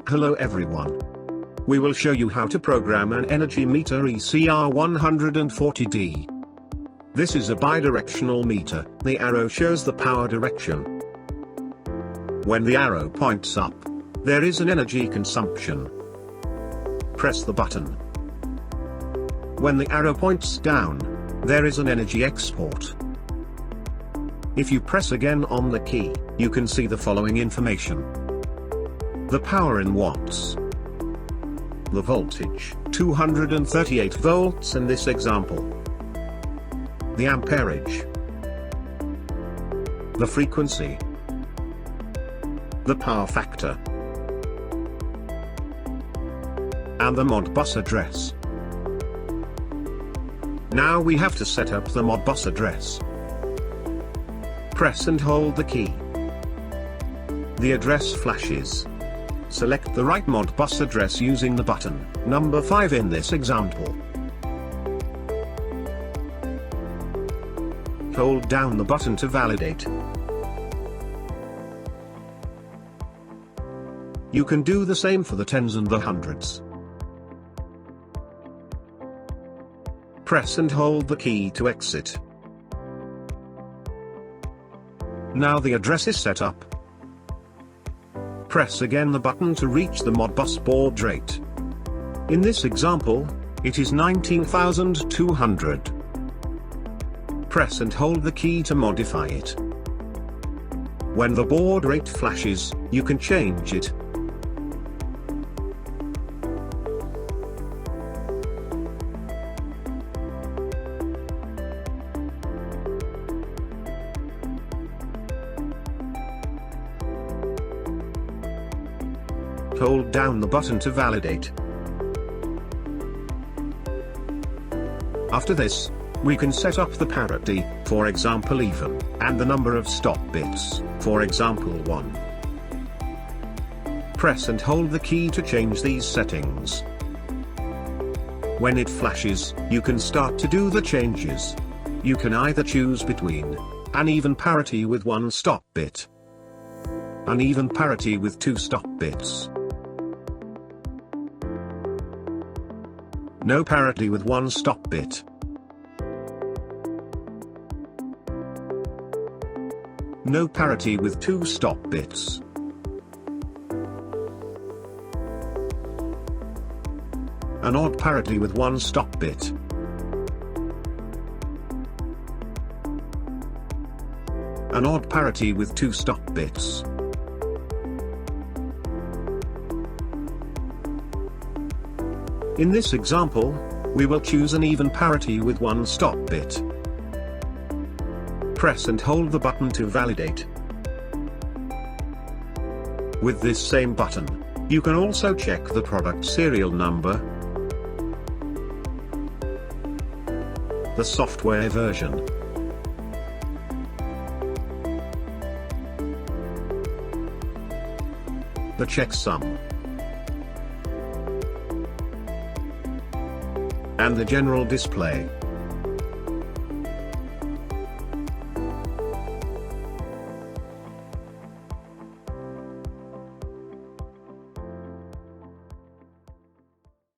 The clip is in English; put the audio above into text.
Hello everyone. We will show you how to program an energy meter ECR140D. This is a bidirectional meter. The arrow shows the power direction. When the arrow points up, there is an energy consumption. Press the button. When the arrow points down, there is an energy export. If you press again on the key, you can see the following information. The power in watts. The voltage, 238 volts in this example. The amperage. The frequency. The power factor. And the Modbus address. Now we have to set up the Modbus address. Press and hold the key. The address flashes. Select the right Modbus address using the button, number 5 in this example. Hold down the button to validate. You can do the same for the tens and the hundreds. Press and hold the key to exit. Now the address is set up. Press again the button to reach the Modbus baud rate. In this example, it is 19,200. Press and hold the key to modify it. When the baud rate flashes, you can change it. Hold down the button to validate. After this, we can set up the parity, for example even, and the number of stop bits, for example 1. Press and hold the key to change these settings. When it flashes, you can start to do the changes. You can either choose between uneven parity with 1 stop bit, uneven parity with 2 stop bits, no parity with 1 stop bit, no parity with 2 stop bits, an odd parity with 1 stop bit, an odd parity with 2 stop bits. In this example, we will choose an even parity with 1 stop bit. Press and hold the button to validate. With this same button, you can also check the product serial number, the software version, the checksum, and the general display.